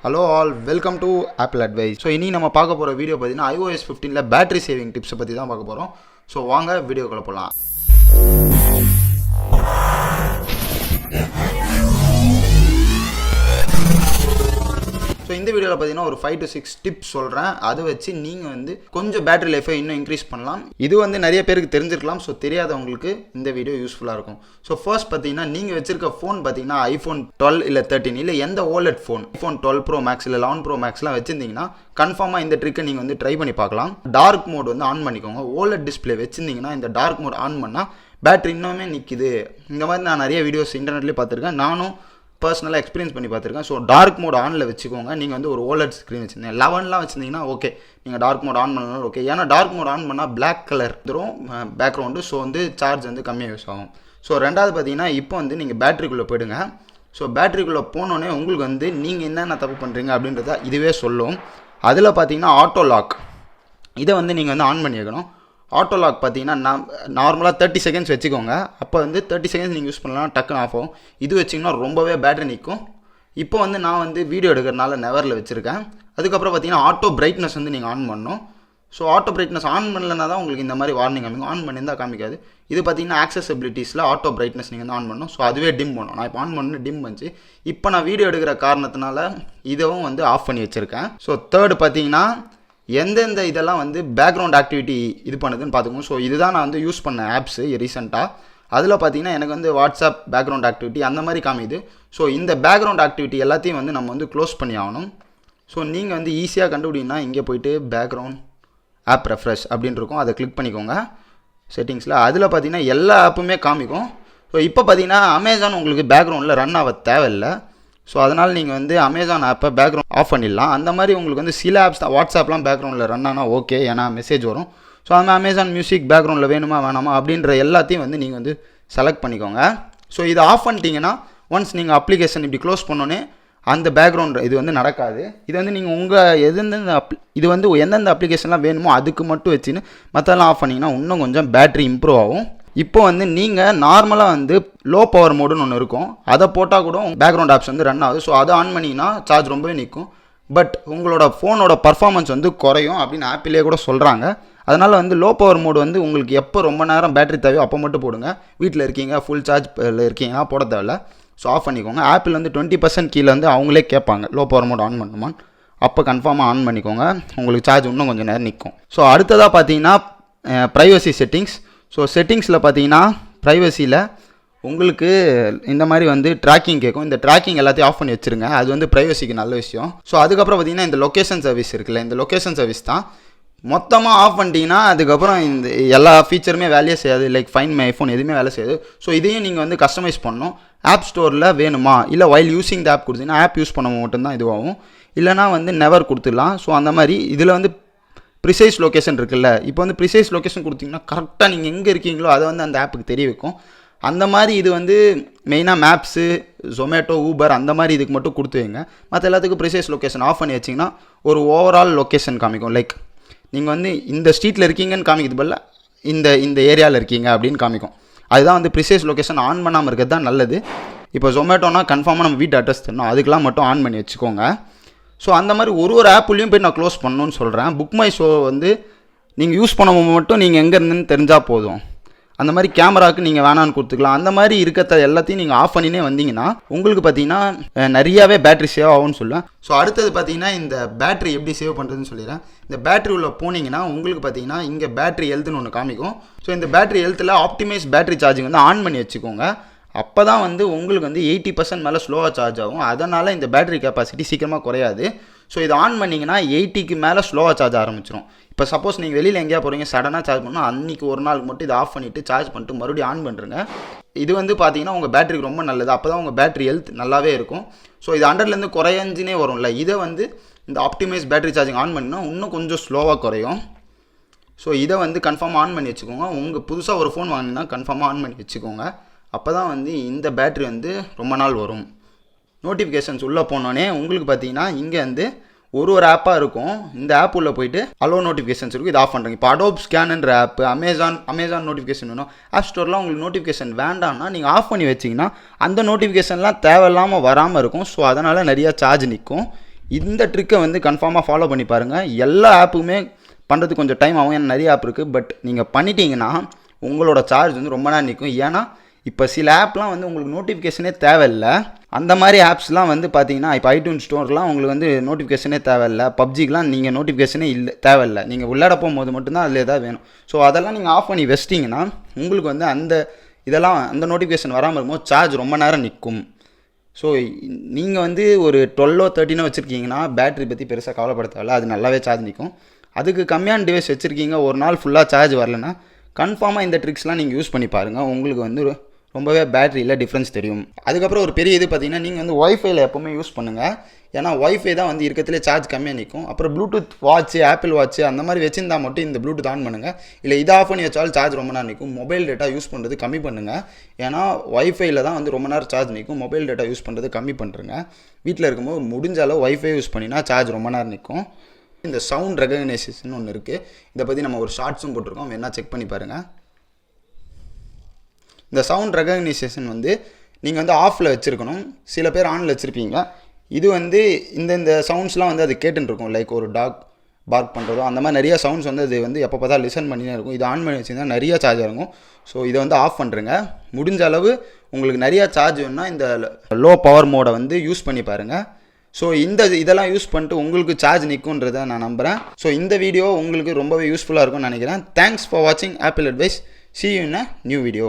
Hello all, welcome to Apple Advice. So இன்னைக்கு நம்ம பார்க்க போற வீடியோ பார்த்தீங்கன்னா iOS 15ல பேட்டரி சேவிங் டிப்ஸ் பத்தி தான் பார்க்க போறோம். ஸோ வாங்க வீடியோக்குள்ள போலாம். ஸோ இந்த வீடியோவில் பார்த்தீங்கன்னா ஒரு 5 to 6 டிப்ஸ் சொல்கிறேன். அதை வச்சு நீங்கள் வந்து கொஞ்சம் பேட்டரி லைஃபை இன்னும் இன்க்ரீஸ் பண்ணலாம். இது வந்து நிறைய பேருக்கு தெரிஞ்சிருக்கலாம். ஸோ தெரியாதவங்களுக்கு இந்த வீடியோ யூஸ்ஃபுல்லாக இருக்கும். ஸோ ஃபர்ஸ்ட் பார்த்தீங்கன்னா நீங்கள் வச்சிருக்க ஃபோன் பார்த்தீங்கன்னா iPhone 12 இல்லை 13 இல்லை எந்த OLED phone iPhone 12 Pro Max இல்லை 11 Pro Maxலாம் வச்சிருந்தீங்கன்னா கன்ஃபார்மாக இந்த ட்ரிக்கை நீங்கள் வந்து ட்ரை பண்ணி பார்க்கலாம். டார்க் மோட் வந்து ஆன் பண்ணிக்கோங்க. OLED டிஸ்பிளே வச்சிருந்தீங்கன்னா இந்த டார்க் மோட் ஆன் பண்ணால் பேட்டரி இன்னுமே நிற்கிது. இந்த மாதிரி நான் நிறைய வீடியோஸ் இன்டர்நெட்லேயே பார்த்துருக்கேன். நானும் பர்சனலாக எக்ஸ்பீரியன்ஸ் பண்ணி பார்த்துருக்கேன். ஸோ டார்க் மோட் ஆனில் வச்சுக்கோங்க. நீங்கள் வந்து ஒரு OLED ஸ்க்ரீன் வச்சுருந்தீங்க 11லாம் வச்சுருந்தீங்கன்னா ஓகே, நீங்கள் டார்க் மோட் ஆன் பண்ணாலும் ஓகே. ஏன்னா டார்க் மோட் ஆன் பண்ணால் பிளாக் கலர் தரும் பேக்ரவுண்டு. ஸோ வந்து சார்ஜ் வந்து கம்மியாக யூஸ் ஆகும். ஸோ ரெண்டாவது பார்த்தீங்கன்னா இப்போ வந்து நீங்கள் பேட்டரிக்குள்ளே போயிடுங்க. ஸோ பேட்டரிக்குள்ளே போனோடனே உங்களுக்கு வந்து நீங்கள் என்னென்ன தப்பு பண்ணுறீங்க அப்படின்றத இதுவே சொல்லும். அதில் பார்த்தீங்கன்னா ஆட்டோ லாக், இதை வந்து நீங்கள் வந்து ஆன் பண்ணி வைக்கணும். ஆட்டோ லாக் பார்த்தீங்கன்னா நார்மலாக 30 செகண்ட்ஸ் வச்சுக்கோங்க. அப்போ வந்து 30 செகண்ட்ஸ் நீங்கள் யூஸ் பண்ணலாம், டக்குன்னு ஆஃப் ஆகும். இது வச்சிங்கன்னா ரொம்பவே பேட்டரி நிற்கும். இப்போ வந்து நான் வந்து வீடியோ எடுக்கிறனால நெவரில் வச்சுருக்கேன். அதுக்கப்புறம் பார்த்தீங்கன்னா ஆட்டோ பிரைட்னஸ் வந்து நீங்கள் ஆன் பண்ணணும். ஸோ ஆட்டோ பிரைட்னஸ் ஆன் பண்ணலன்னா தான் உங்களுக்கு இந்த மாதிரி வார்னிங் காமிக்கும். ஆன் பண்ணியிருந்தால் காமிக்காது. இது பார்த்தீங்கன்னா ஆக்சசபிலிட்டிஸில் ஆட்டோ பிரைட்னஸ் நீங்கள் வந்து ஆன் பண்ணணும். ஸோ அதுவே டிம் பண்ணும். நான் இப்போ ஆன் பண்ணி டிம் பண்ணிச்சு. இப்போ நான் வீடியோ எடுக்கிற காரணத்தினால இதுவும் வந்து ஆஃப் பண்ணி வச்சுருக்கேன். ஸோ தேர்டு பார்த்தீங்கன்னா எந்தெந்த இதெல்லாம் வந்து பேக்ரவுண்ட் ஆக்டிவிட்டி இது பண்ணுதுன்னு பார்த்துக்கோங்க. ஸோ இதுதான் நான் வந்து யூஸ் பண்ண ஆப்ஸு ரீசெண்டாக. அதில் பார்த்தீங்கன்னா எனக்கு வந்து வாட்ஸ்அப் பேக்ரவுண்ட் ஆக்டிவிட்டி அந்த மாதிரி காமிது. ஸோ இந்த பேக்ரவுண்ட் ஆக்டிவிட்டி எல்லாத்தையும் வந்து நம்ம வந்து க்ளோஸ் பண்ணி ஆகணும். ஸோ நீங்கள் வந்து ஈஸியாக கண்டுபிடிங்கன்னா இங்கே போய்ட்டு பேக்ரவுண்ட் ஆப் ரெஃப்ரெஷ் அப்படின்னு இருக்கும். அதை கிளிக் பண்ணிக்கோங்க செட்டிங்ஸில். அதில் பார்த்தீங்கன்னா எல்லா ஆப்புமே காமிக்கும். ஸோ இப்போ பார்த்தீங்கன்னா அமேசான் உங்களுக்கு பேக்ரவுண்டில் ரன் ஆக தேவையில்லை. ஸோ அதனால் நீங்கள் வந்து அமேசான் ஆப்பை பேக்ரவுண்ட் ஆஃப் பண்ணிடலாம். அந்த மாதிரி உங்களுக்கு வந்து சில ஆப்ஸ் தான் வாட்ஸ்அப்லாம் பேக்ரவுண்டில் ரன் ஆனால் ஓகே, ஏன்னா மெசேஜ் வரும். ஸோ அந்த அமேசான் மியூசிக் பேக்ரவுண்டில் வேணுமா வேணாமா அப்படின்ற எல்லாத்தையும் வந்து நீங்கள் வந்து செலக்ட் பண்ணிக்கோங்க. ஸோ இதை ஆஃப் பண்ணிட்டீங்கன்னா ஒன்ஸ் நீங்கள் அப்ளிகேஷன் இப்படி க்ளோஸ் பண்ணோன்னே அந்த பேக்ரவுண்ட் இது வந்து நடக்காது. இது வந்து நீங்கள் உங்கள் இது வந்து எந்தெந்த அப்ளிகேஷன்லாம் வேணுமோ அதுக்கு மட்டும் வச்சுன்னு மற்றெல்லாம் ஆஃப் பண்ணிங்கன்னா இன்னும் கொஞ்சம் பேட்டரி இம்ப்ரூவ் ஆகும். இப்போ வந்து நீங்கள் நார்மலாக வந்து லோ பவர் மோடுன்னு ஒன்று இருக்கும். அதை போட்டால் கூட பேக்ரவுண்ட் ஆப்ஸ் வந்து ரன் ஆகுது. ஸோ அதை ஆன் பண்ணிங்கன்னா சார்ஜ் ரொம்பவே நிற்கும். பட் உங்களோட ஃபோனோட பர்ஃபார்மன்ஸ் வந்து குறையும் அப்படின்னு ஆப்பிளே கூட சொல்கிறாங்க. அதனால் வந்து லோ பவர் மோடு வந்து உங்களுக்கு எப்போ ரொம்ப நேரம் பேட்டரி தேவையோ அப்போ மட்டும் போடுங்க. வீட்டில் இருக்கீங்க, ஃபுல் சார்ஜில் இருக்கீங்கன்னா போட தேவையில்ல. ஸோ ஆஃப் பண்ணிக்கோங்க. ஆப்பிள் வந்து 20% கீழே வந்து அவங்களே கேட்பாங்க லோ பவர் மோட் ஆன் பண்ணுமான்னு. அப்போ கன்ஃபார்மாக ஆன் பண்ணிக்கோங்க. உங்களுக்கு சார்ஜ் இன்னும் கொஞ்சம் நேரம் நிற்கும். ஸோ அடுத்ததாக பார்த்தீங்கன்னா ப்ரைவசி செட்டிங்ஸ். ஸோ செட்டிங்ஸில் பார்த்தீங்கன்னா ப்ரைவசியில் உங்களுக்கு இந்த மாதிரி வந்து ட்ராக்கிங் கேட்கும். இந்த ட்ராக்கிங் எல்லாத்தையும் ஆஃப் பண்ணி வச்சுருங்க. அது வந்து ப்ரைவசிக்கு நல்ல விஷயம். ஸோ அதுக்கப்புறம் பார்த்தீங்கன்னா இந்த லொக்கேஷன் சர்வீஸ் இருக்குல்ல, இந்த லொக்கேஷன் சர்வீஸ் தான் மொத்தமாக ஆஃப் பண்ணிட்டீங்கன்னா அதுக்கப்புறம் இந்த எல்லா ஃபீச்சருமே வேலையே செய்யாது. லைக் ஃபைன் மை ஐஃபோன் எதுவுமே வேலை செய்யாது. ஸோ இதையும் நீங்கள் வந்து கஸ்டமைஸ் பண்ணணும். ஆப் ஸ்டோரில் வேணுமா இல்லை வைல் யூஸிங் த ஆப் கொடுத்தீங்கன்னா ஆப் யூஸ் பண்ண மட்டும்தான் இதுவாகும். இல்லைனா வந்து நெவர் கொடுத்துடலாம். ஸோ அந்த மாதிரி இதில் வந்து ப்ரிசைஸ் லொக்கேஷன் இருக்குல்ல, இப்போ வந்து ப்ரிசைஸ் லொக்கேஷன் கொடுத்தீங்கன்னா கரெக்டாக நீங்கள் எங்கே இருக்கீங்களோ அதை வந்து அந்த ஆப்புக்கு தெரிய வைக்கும். அந்த மாதிரி இது வந்து மெயினாக மேப்ஸு, ஜொமேட்டோ, ஊபர் அந்த மாதிரி இதுக்கு மட்டும் கொடுத்து வைங்க. மற்ற எல்லாத்துக்கும் ப்ரிசைஸ் லொக்கேஷன் ஆஃப் பண்ணி வச்சிங்கன்னா ஒரு ஓவரால் லொக்கேஷன் காமிக்கும். லைக் நீங்கள் வந்து இந்த ஸ்ட்ரீட்டில் இருக்கீங்கன்னு காமிக்கிறது பதில் இந்த ஏரியாவில் இருக்கீங்க அப்படின்னு காமிக்கும். அதுதான் வந்து ப்ரிசைஸ் லொக்கேஷன் ஆன் பண்ணாமல் இருக்கிறது தான் நல்லது. இப்போ ஜொமேட்டோனா கன்ஃபார்மாக நம்ம வீட்டு அட்ரஸ் தரணும், அதுக்கெலாம் மட்டும் ஆன் பண்ணி வச்சுக்கோங்க. ஸோ அந்த மாதிரி ஒரு ஆப்புலேயும் போய் நான் க்ளோஸ் பண்ணணும்னு சொல்கிறேன். புக் மை ஷோ வந்து நீங்கள் யூஸ் பண்ண மட்டும் நீங்கள் எங்கே இருந்துன்னு தெரிஞ்சால் போதும். அந்த மாதிரி கேமராவுக்கு நீங்கள் வேணான்னு கொடுத்துக்கலாம். அந்த மாதிரி இருக்கிறத எல்லாத்தையும் நீங்கள் ஆஃப் பண்ணினே வந்தீங்கன்னா உங்களுக்கு பார்த்தீங்கன்னா நிறையாவே பேட்டரி சேவ் ஆகும்னு சொல்லுவேன். ஸோ அடுத்தது பார்த்தீங்கன்னா இந்த பேட்டரி எப்படி சேவ் பண்ணுறதுன்னு சொல்லிடுறேன். இந்த பேட்டரி உள்ள போனீங்கன்னா உங்களுக்கு பார்த்தீங்கன்னா இங்கே பேட்டரி ஹெல்த்னு ஒன்று காமிக்கும். ஸோ இந்த பேட்டரி ஹெல்த்தில் ஆப்டிமைஸ் பேட்டரி சார்ஜிங் வந்து ஆன் பண்ணி வச்சுக்கோங்க. அப்போ தான் வந்து உங்களுக்கு வந்து 80% மேலே ஸ்லோவாக சார்ஜ் ஆகும். அதனால் இந்த பேட்டரி கெப்பாசிட்டி சீக்கிரமாக குறையாது. ஸோ இது ஆன் பண்ணிங்கன்னா 80க்கு மேலே ஸ்லோவாக சார்ஜ் ஆரம்பிச்சிடும். இப்போ சப்போஸ் நீங்கள் வெளியில் எங்கேயா போகிறீங்க, சடனாக சார்ஜ் பண்ணால் அன்றைக்கி ஒரு நாளுக்கு மட்டும் இதை ஆஃப் பண்ணிவிட்டு சார்ஜ் பண்ணிட்டு மறுபடியும் ஆன் பண்ணுறங்க. இது வந்து பார்த்தீங்கன்னா உங்கள் பேட்டரிக்கு ரொம்ப நல்லது. அப்போ தான் உங்கள் பேட்டரி ஹெல்த் நல்லாவே இருக்கும். ஸோ இது 100லேருந்து குறையஞ்சினே வரும்ல, இதை வந்து இந்த ஆப்டிமைஸ் பேட்டரி சார்ஜிங் ஆன் பண்ணினா இன்னும் கொஞ்சம் ஸ்லோவாக குறையும். ஸோ இதை வந்து கன்ஃபார்மாக ஆன் பண்ணி வச்சுக்கோங்க. உங்கள் புதுசாக ஒரு ஃபோன் வாங்கினா கன்ஃபார்மாக ஆன் பண்ணி வச்சுக்கோங்க. அப்போ தான் வந்து இந்த பேட்டரி வந்து ரொம்ப நாள் வரும். நோட்டிஃபிகேஷன்ஸ் உள்ளே போனோடனே உங்களுக்கு பார்த்தீங்கன்னா இங்கே வந்து ஒரு ஆப்பாக இருக்கும். இந்த ஆப் உள்ளே போயிட்டு அலோ நோட்டிஃபிகேஷன்ஸ் இருக்கும், இது ஆஃப் பண்ணுறீங்க. இப்போ அடோப் ஸ்கேனுன்ற ஆப், அமேசான் நோட்டிஃபிகேஷன் வேணும். ஆப் ஸ்டோர்லாம் உங்களுக்கு நோட்டிஃபிகேஷன் வேண்டாம்னா நீங்கள் ஆஃப் பண்ணி வச்சிங்கன்னா அந்த நோட்டிஃபிகேஷன்லாம் தேவையில்லாமல் வராமல் இருக்கும். ஸோ அதனால் நிறையா சார்ஜ் நிற்கும். இந்த ட்ரிக்கை வந்து கன்ஃபார்மாக ஃபாலோ பண்ணி பாருங்கள். எல்லா ஆப்புமே பண்ணுறதுக்கு கொஞ்சம் டைம் ஆகும், ஏன்னா நிறைய ஆப் இருக்குது. பட் நீங்கள் பண்ணிட்டீங்கன்னா உங்களோட சார்ஜ் வந்து ரொம்ப நேரம் நிற்கும். ஏன்னா இப்போ சில ஆப்லாம் வந்து உங்களுக்கு நோட்டிஃபிகேஷனே தேவையில்லை. அந்த மாதிரி ஆப்ஸ்லாம் வந்து பார்த்தீங்கன்னா இப்போ iTunes ஸ்டோர்லாம் உங்களுக்கு வந்து நோட்டிஃபிகேஷனே தேவையில்லை. பப்ஜிக்கெலாம் நீங்கள் நோட்டிஃபிகேஷனே தேவையில்லை. நீங்கள் உள்ளாட போகும்போது மட்டும்தான் அதில் எதாவது வேணும். ஸோ அதெல்லாம் நீங்கள் ஆஃப் பண்ணி வச்சிட்டிங்கன்னா உங்களுக்கு வந்து அந்த நோட்டிஃபிகேஷன் வராமல் இருக்கும்போது சார்ஜ் ரொம்ப நேரம் நிற்கும். ஸோ நீங்கள் வந்து ஒரு 12 13 வச்சுருக்கீங்கன்னா பேட்டரி பற்றி பெருசாக கவலைப்பட தேவையில்ல, அது நல்லாவே சார்ஜ் நிற்கும். அதுக்கு கம்மியான டிவைஸ் வச்சுருக்கீங்க, ஒரு நாள் ஃபுல்லாக சார்ஜ் வரலன்னா கன்ஃபார்மாக இந்த ட்ரிக்ஸ்லாம் நீங்கள் யூஸ் பண்ணி பாருங்கள். உங்களுக்கு வந்து ரொம்பவே பேட்டரியில் டிஃப்ரென்ஸ் தெரியும். அதுக்கப்புறம் ஒரு பெரிய இது பார்த்தீங்கன்னா நீங்கள் வந்து ஒய்ஃபைல எப்போவுமே யூஸ் பண்ணுங்கள். ஏன்னா ஒய்ஃபை தான் வந்து இருக்கிறதுலே சார்ஜ் கம்மியாக நிற்கும். அப்புறம் ப்ளூடூத் வாட்ச்சு, ஆப்பிள் வாட்ச்சு அந்த மாதிரி வச்சுருந்தா மட்டும் இந்த ப்ளூடூத் ஆன் பண்ணுங்கள். இல்லை இதை ஆஃப் பண்ணி வச்சாலும் சார்ஜ் ரொம்ப நேரம் நிற்கும். மொபைல் டேட்டா யூஸ் பண்ணுறது கம்மி பண்ணுங்கள். ஏன்னா ஒய்ஃபைல தான் வந்து ரொம்ப நேரம் சார்ஜ் நிற்கும். மொபைல் டேட்டா யூஸ் பண்ணுறது கம்மி பண்ணுறங்க. வீட்டில் இருக்கும்போது முடிஞ்ச அளவு ஒய்ஃபை யூஸ் பண்ணினா சார்ஜ் ரொம்ப நேரம் நிற்கும். இந்த சவுண்ட் ரெகக்னைசேஷன் ஒன்று இருக்குது. இதை பற்றி நம்ம ஒரு ஷார்ட்ஸும் போட்டிருக்கோம், வேணா செக் பண்ணி பாருங்கள். இந்த சவுண்ட் ரெகக்னைசேஷன் வந்து நீங்கள் வந்து ஆஃபில் வச்சுருக்கணும். சில பேர் ஆனில் வச்சுருப்பீங்க. இது வந்து இந்த சவுண்ட்ஸ்லாம் வந்து அது கேட்டுருக்கும். லைக் ஒரு டாக் பார்க் பண்ணுறதோ அந்த மாதிரி நிறைய சவுண்ட்ஸ் வந்து அது வந்து எப்போ பார்த்தா லிசன் பண்ணினே இருக்கும். இது ஆன் பண்ணி வச்சுருந்தா நிறைய சார்ஜ் இருக்கும். ஸோ இதை வந்து ஆஃப் பண்ணுறங்க. முடிஞ்ச அளவு உங்களுக்கு நிறையா சார்ஜ் வேணும்னா இந்த லோ பவர் மோடை வந்து யூஸ் பண்ணி பாருங்கள். ஸோ இதெல்லாம் யூஸ் பண்ணிட்டு உங்களுக்கு சார்ஜ் நிற்குன்றதை நான் நம்புகிறேன். ஸோ இந்த வீடியோ உங்களுக்கு ரொம்பவே யூஸ்ஃபுல்லாக இருக்கும்னு நினைக்கிறேன். தேங்க்ஸ் ஃபார் வாட்சிங் apple advice. See you in a new video.